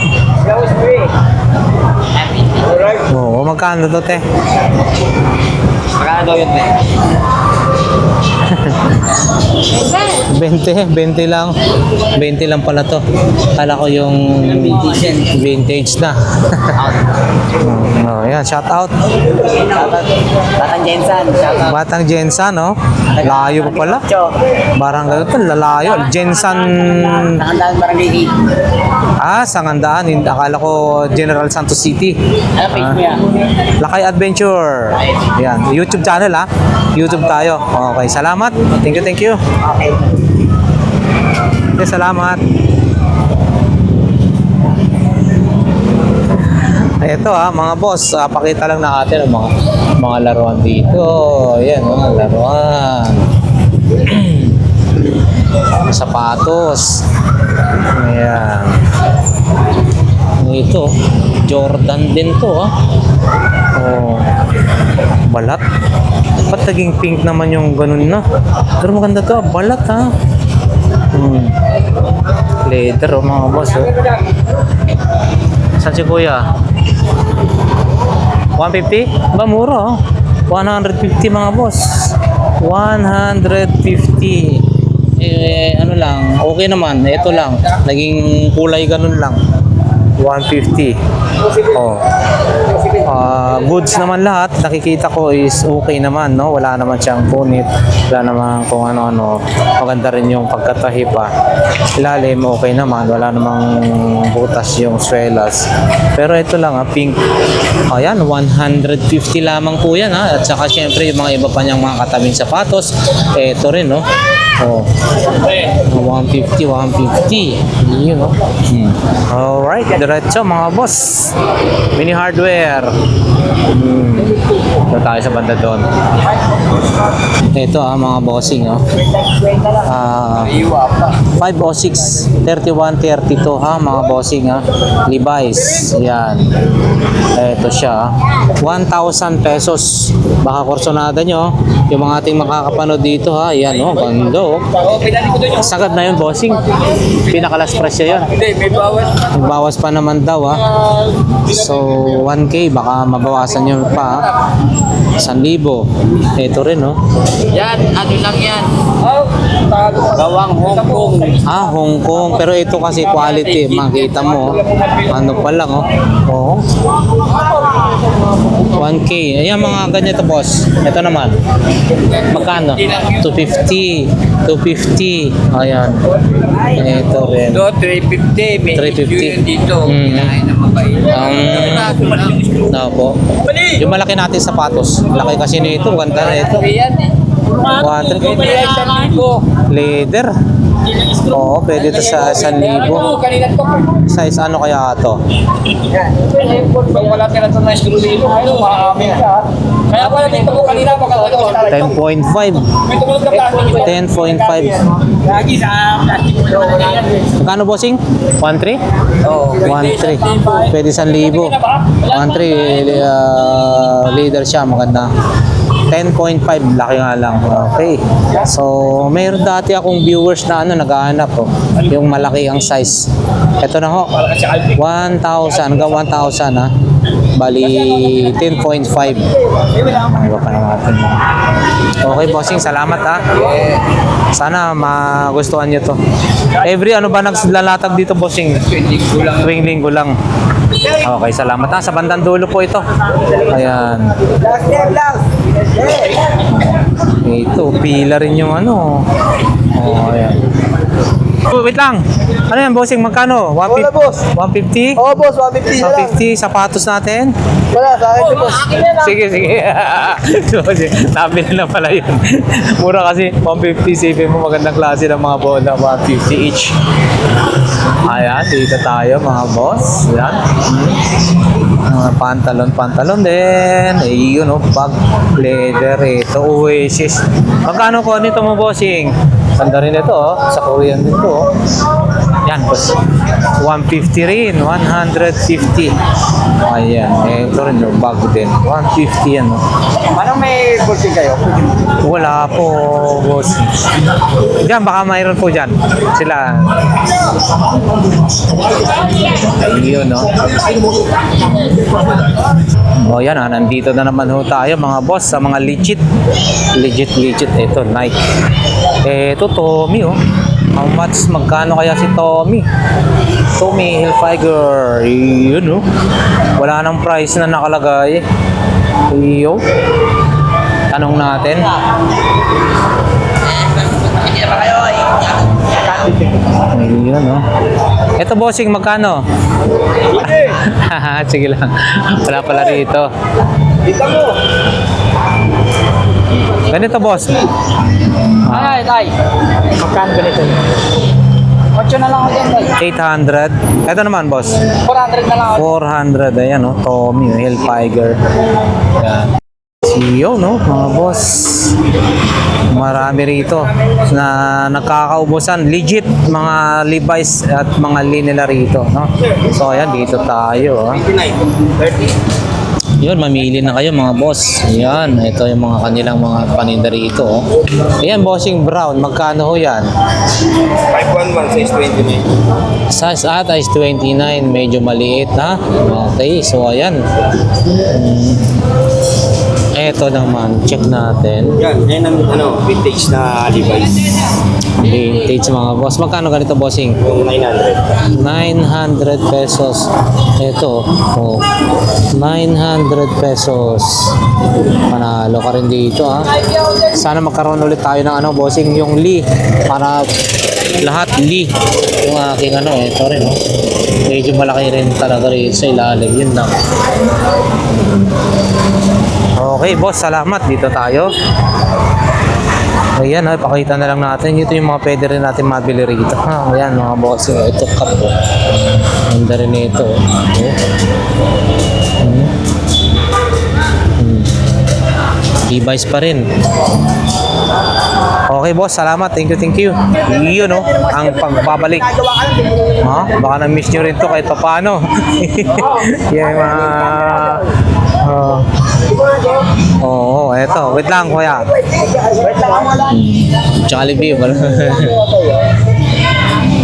Oo, magkano to te? Magkano daw yun eh? 20 lang. 20 lang pala to. Kala ko yung vintage na. Oh, yan, shout out. Batang Jensen. Shoutout. Batang Jensan, no? Layo pa pala. Barangay ito, lalayo. Jensan. Nakandaan barangay 8. Sangandaan. Akala ko General Santos City. Ano page mo yan? Lakay Adventure. Yan, YouTube channel ha. YouTube tayo. Okay, salamat. Thank you, thank you. Okay. Okay, salamat. Ito mga boss, pakita lang natin ang mga laruan dito. Ayan, mga laruan. Sapatos. Ayan. Ito, Jordan din to Oh. Balat. Ba't naging pink naman yung ganun na? Pero maganda to, balat ha. Leather mga boss Saan si kuya? 150? Ba mura 150 mga boss. 150. Ano lang, okay naman. Ito lang, naging kulay ganun lang. 150. Oh. Goods naman lahat. Nakikita ko is okay naman, no? Wala naman siyang punit. Wala naman kung ano-ano. Maganda rin yung pagkatahi pa. Ilalim, okay naman. Wala namang butas yung swelas. Pero ito lang, pink. Ayan, 150 lamang po yan, ha? At saka syempre, yung mga iba pa niyang mga katabing sapatos. Ito rin, no? Oh. 150, 150. Yun, no? Alright, diretso mga boss. Mini hardware. Ito tayo sa banda doon. Ito mga bossing 506 3132 mga bossing Levi's. Yan. Ito siya 1,000 pesos. Baka kursonada nyo yung mga ating makakapanood dito Yan ganda sagad na yun bossing. Pinakalas presyo yun. May bawas. May bawas pa naman daw So 1K baka mabawasan nyo pa 1,000. Ito rin Yan, ano lang yan. Gawang Hong Kong. Hong Kong. Pero ito kasi quality. Makita mo. Ano pa lang 1K. Ayan mga ganito boss. Ito naman. Magkano? 250. 250. Ayan. Ito rin. Ito, 350. May 350. issue yun dito. Kinain na mabait. Po. Yung malaki natin sapatos. Laki kasi nito, ganda na ito. Yan eh. 100. Leather. Oo, pwede ito sa 1,000. Kanina to. Size ano kaya ito? Pag wala ka na ito na screw dito, maamin ka. Kaya pala dito ko kanina pagkakita ko sa 10.5. may tumunog na plastic ito. 10.5. Lagi sa plastic mo yan. Magkano bossing? 1.3? Oo. 1.3. Pwede 1,000. 1.3 leader siya, maganda. 10.5, laki nga lang. Okay. So, mayroon dati akong viewers na naghahanap yung malaki ang size. Ito na ho. 1,000 hanggang 1,000 ha. Bali 10.5. Iba pa naman. Okay, bossing, salamat ha. Sana magustuhan niyo to. Every ano ba naglalatag dito, bossing? Tuwing linggo lang. Okay, salamat ha. Sa bandang dulo po ito. Ayan. Ito, pila rin yung ano. Oh, ayan. Oh, wait lang. Ano yan, bossing? Magkano? 150? Wala, boss. 150? Oo, boss, 150 na lang. 150 sapatos natin? Wala, sa akin, boss. Sige, sige. Sabi nila pala yun. Mura kasi 150. Sipin mo magandang klase ng mga bola. 150 each. Ayan, dito tayo mga boss. Ayan. Mga pantalon din. Ayun, bag, leather. Ito, Oasis. Magkano ko nito mo, bossing? Ganda rin ito, sa Korean din to. Yan, boss. 150 rin, 150. Ayan, ito rin, bag din. 150 yan, Anong may bulletin kayo? Wala po, boss. Diyan, baka mayroon po dyan. Sila. Ayun, no? O, yan, nandito na naman ho tayo, mga boss, sa mga legit. Legit. Ito, Nike. Ito, Tommy, How much? Magkano kaya si Tommy? Tommy Hilfiger. Yun, Wala nang price na nakalagay. Iyo. Tanong natin. Ayun, Ito, bossing, magkano? Sige lang. Wala pala rito. Dito mo. Ganito, boss. Ay, tay. Magkano ganito? 8 na lang ako dyan, tay. 800. Ito naman, boss. 400 na lang ako. 400. Ayan, Tommy, Hilfiger. Ayan. CEO, mga boss. Marami rito na nakakaubusan. Legit, mga Levi's at mga nila rito, So, ayan, dito tayo, 29, 30. Yun, mamili na kayo mga boss. Yan, ito yung mga kanilang mga paninda rito. Ayan, bossing brown. Magkano ho yan? 511, size 29. Size is 29. Medyo maliit, ha? Okay, so ayan. Ito naman, check natin. Yan ang vintage na Levi's. Vintage mga boss. Magkano ganito, bossing? Yung 900. 900 pesos. Ito, 900 pesos. Panalo ka rin dito, ha. Sana magkaroon ulit tayo ng bossing, yung Lee. Para lahat Lee. Yung aking ito rin, Medyo malaki rin talaga rin sa ilalim. Yun lang. Okay, boss. Salamat. Dito tayo. Ayan, pakita na lang natin. Ito yung mga pwede rin natin mabili rito. Ayan, mga boss. Ito, cup. Ganda rin ito. Levi's pa rin. Okay, boss. Salamat. Thank you. Yun, ang pagbabalik. Baka na-miss nyo rin to kahit pa paano. Yan, mga... eto. Wait lang, kuya. Jollibee.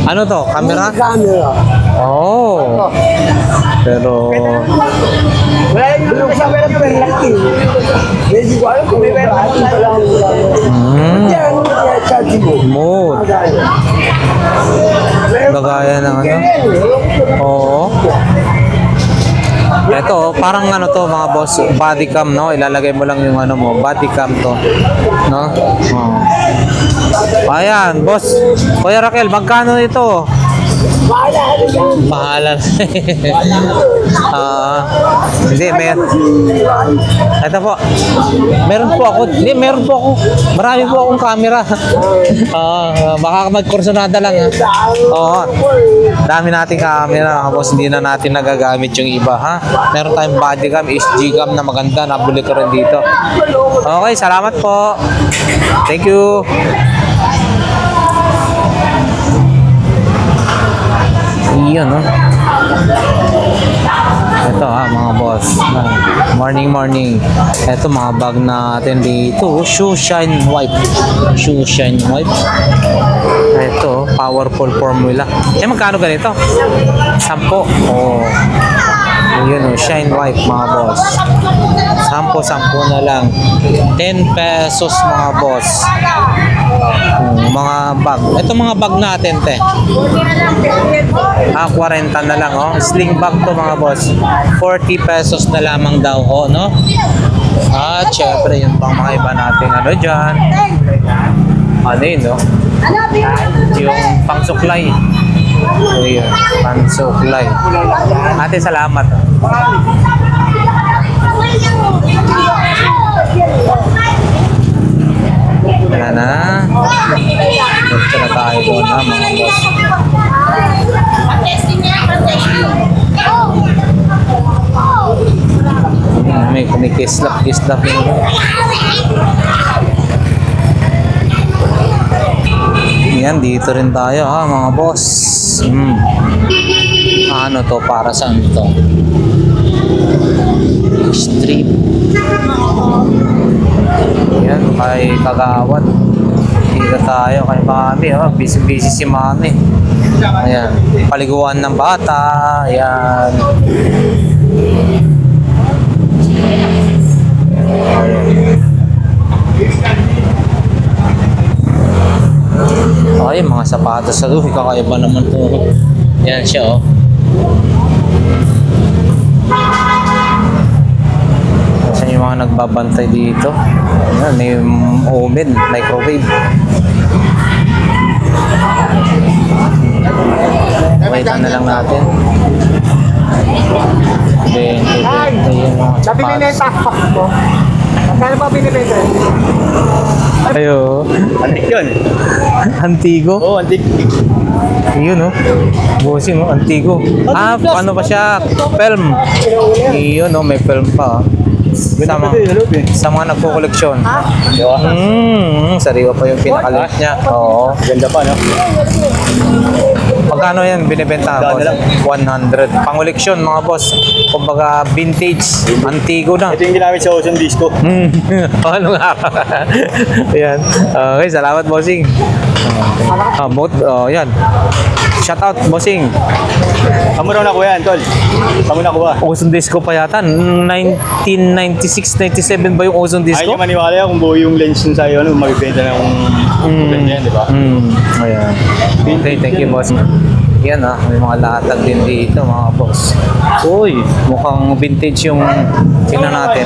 Ano to? Camera? Camera. Oh. Pero... Wala yung camera ko yung laki. Medyo ko alam kung may meron ako lang. Yan, charging mo. Mood. Bagaya ng Oo. Ito, parang to mga boss, body cam, ilalagay mo lang yung mo, body cam to, Ayan, boss. Kuya Raquel, magkano ito? Bahala ka rin yan. Bahala. Hindi, ito po. Meron po ako. Hindi, meron po ako. Marami po akong camera. Baka magkursunada lang. Ha? Oo. Dami nating camera. Tapos hindi na natin nagagamit yung iba. Ha? Meron tayong body cam, SG cam na maganda. Nabuli ko rin dito. Okay, salamat po. Thank you. Iyon, no? Ito mga boss. Morning. Ito mga bag natin dito. Shoe Shine White. Ito, powerful formula. Magkano ganito? 10. Oh. Yun, Shine White mga boss. 10 na lang. 10 pesos mga boss. Mga bag. Ito mga bag natin, te. 40 na lang, oh. Sling bag to mga boss. 40 pesos na lamang daw, oh, no? At syempre, yun pang mga iba natin ano dyan. Ano yun, no? Yung pangsuklay. So, yun. Pangsuklay. Ate, salamat. Wala na. Gusto na tayo doon, ha, mga boss. May kumikislap yun. Yan, dito rin tayo, ha, mga boss. Ano to? Para saan to? Street. Yan, kay Kagawad. Dito tayo kay Mami. Oh, busy si Mami. Ayan, paliguan ng bata. Ayan. Ay, mga sapatos sa doon. Kakaiba naman to. Yan siya, oh. Saan yung mga nagbabantay dito? Ayan, may oven, microwave. Waitan na lang natin. Then, yung mga sapatos. mo. Kaya ba binibenta? Ayo. Antik yun. Antigo? Oo, antik. Yun, oh. Bossing, oh. Antigo. Ano pa siya? Film. Yun, oh. May film pa, oh. Sa mga nagko-koleksyon. Sariwa pa yung pinakalit niya. Oo. Ganda pa, no? Magkano yan binibenta, boss? 100. Pangoleksyon, mga boss. Kumbaga, vintage. Antigo na. Ito yung ginamit sa Ocean Disco. Ano nga? Ayan. Okay, salamat, bossing. Yan. Shout out, bossing. Kamu raw nakuha yan, tol. Kamu nakuha. Ozone Disco pa yata. 1996-97 ba yung Ozone Ayaw Disco? niya maniwala yan kung buo yung lens nun sa'yo, ano, magbibenta ng ganyan, di ba? Ayan. Okay, thank you, boss. Yan, may mga latag din dito, mga boss. Uy, mukhang vintage yung tingnan natin.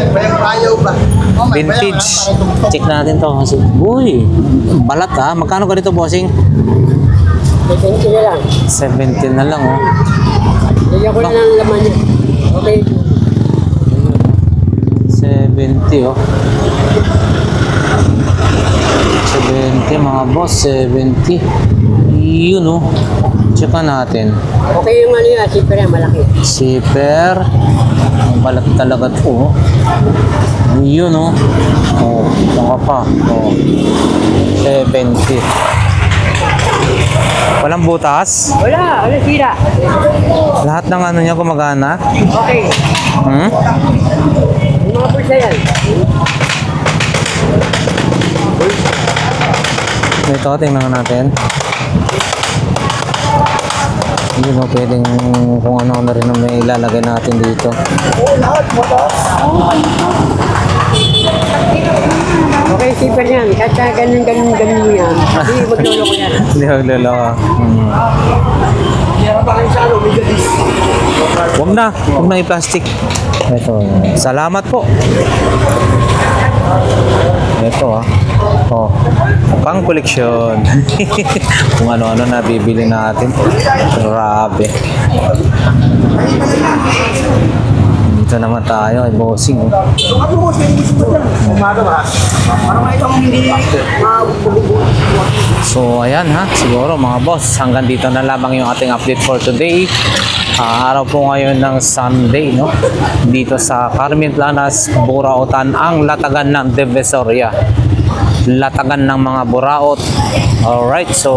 Vintage. Check natin to. Uy, balat, ha. Magkano ganito, bossing? 70 na lang. 17 na lang, oh. Lagyan ko na lang laman niya. Okay. 70, oh. 70, mga boss. 70. Yun, oh. Check natin. Okay yung ano yan, sipper yan, malaki. Zipper. Ang balat talaga to, oh. Yun, oh. Oh, baka pa. Oh. 70. Walang butas? Wala, sira. Lahat ng ano niya gumagana? Okay. Yung mga pulsa yan. Ito, tingnan natin. Yun, oh, pwedeng kung ano na rin ang may ilalagay natin dito. Okay, sipper yan. Kahit ganun mo yan. Hindi maglolo ko yan. Hindi magloloko. Huwag na i-plastic. Ito, salamat po. Ito, Oh, pang koleksyon. Kung ano-ano na bibili natin. Grabe. Dito naman tayo, ay bossing. Oh. So, ayan ha. Siguro mga boss, hanggang dito na lamang yung ating update for today. Araw po ngayon ng Sunday, no? Dito sa Carmen Planas, Burautan, ang latagan ng Divisoria. Latagan ng mga buraot. Alright, so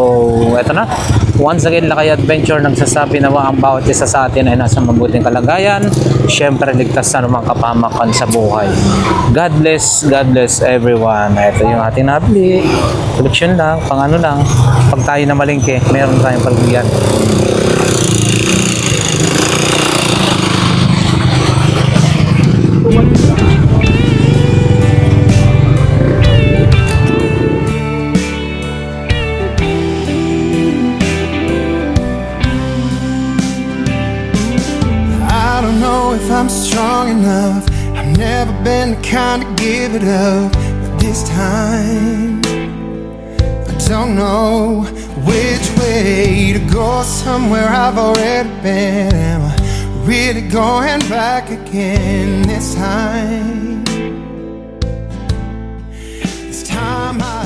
eto na. Once again, Lakay Adventure nagsasabi na ang bawat isa sa atin ay nasa mabuting kalagayan. Siyempre, ligtas na naman kapamakan sa buhay. God bless everyone. Ito yung ating nabili. Collection lang, pang ano lang. Pag tayo na malingke, meron tayong pagbigyan. I don't know if I'm strong enough. I've never been the kind to give it up. But this time, I don't know which way to go. Somewhere I've already been. Am I really going back again this time? This time I